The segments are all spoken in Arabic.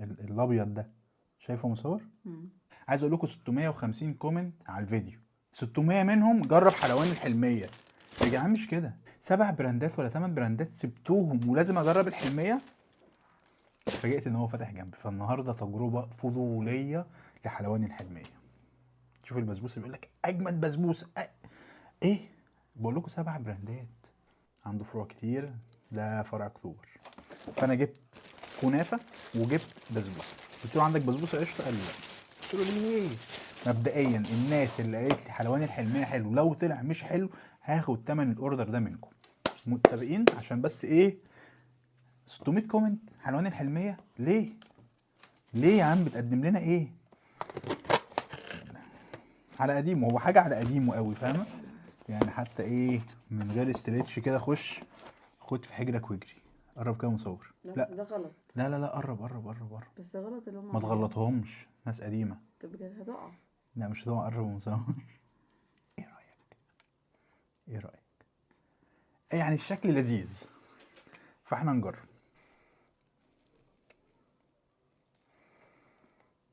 الابيض ده شايفه مصور؟ عايز اقول لكم 650 كومنت على الفيديو، 600 منهم جرب حلواني الحلميه. يا جدعان مش كده، 7 براندات ولا 8 براندات سبتوهم ولازم اجرب الحلميه. اتفاجئت ان هو فاتح جنبي، فالنهارده تجربه فضوليه لحلواني الحلميه. شوف البسبوسه بيقول لك اجمد بسبوسه ايه، بقول لكم 7 براندات، عنده فروع كتير، ده فرع اكتوبر. فانا جبت كنافه وجبت بسبوسه، قلت له عندك بسبوسه قشطه؟ قال لي لا. قلت له ليه؟ مبدئيا الناس اللي قالت لي حلواني الحلميه حلو، لو طلع مش حلو هاخد تمن الاوردر ده منكم. متفقين؟ عشان بس ايه 600 كومنت حلواني الحلميه ليه؟ ليه يا عم بتقدم لنا ايه؟ على قديمه، هو حاجه على قديمه قوي، فاهمه يعني؟ حتى ايه من غير استريتش كده، خد في حجرك واجري. قرب كده مصور. لا بس ده غلط. لا قرب قرب قرب قرب. بس ده غلط اللي هم ما تغلطهمش، ناس قديمه. طب بجد هتقع. لا مش هتقع، قرب ومصور. ايه رايك؟ ايه رايك؟ يعني الشكل لذيذ، فاحنا نجرب.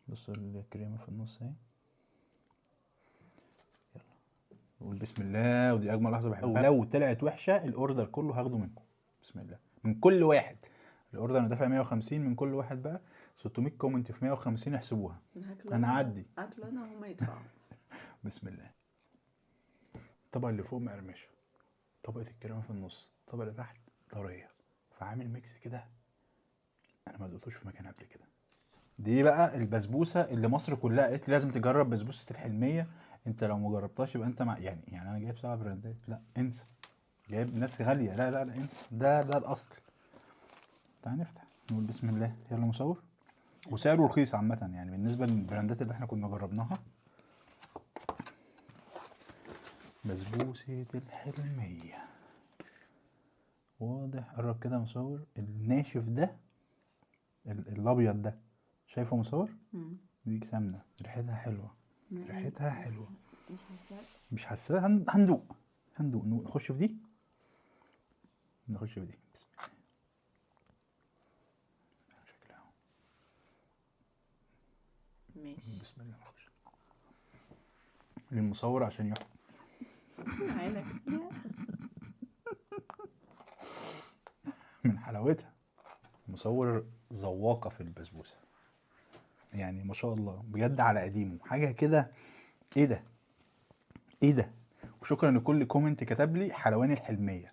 بص الكريمه في النص اهي. يلا نقول بسم الله، ودي اجمل لحظه بحبها. لو طلعت وحشه الاوردر كله هاخده منكم. بسم الله من كل واحد. الاوردر انا دافع 150، من كل واحد بقى 600 كومنت في 150 احسبوها. انا اعدي اكل انا وهم يدفعوا. بسم الله. الطبقه اللي فوق مقرمشه، طبقه الكريمه في النص، الطبقه اللي تحت طريه، فعامل ميكس كده انا ما دقتوش في مكان قبل كده. دي بقى البسبوسه اللي مصر كلها قالت لي لازم تجرب بسبوسه الحلميه. انت لو ما جربتهاش يبقى انت يعني انا جايب 7 براندات، لا انسى. جايب ناس غاليه، لا انسى، ده الاصل. تعال نفتح نقول بسم الله. يلا مصور. وسعره رخيص عامه يعني بالنسبه للبراندات اللي احنا كنا جربناها. بسبوسه الحلميه واضح. قرب كده مصور. الناشف ده الابيض ده شايفه مصور؟ دي سمنه، ريحتها حلوه، ريحتها حلوه. مش حاساها. هندوق نخش في دي. نخش في دي. بسم الله. شكلها ماشي. بسم الله. نخش للمصور عشان يحكم. عينك من حلاوتها. المصور ذواقه في البسبوسه يعني ما شاء الله بجد، على قديمه حاجه كده. ايه ده؟ وشكرا لكل كومنت كتب لي حلواني الحلميه.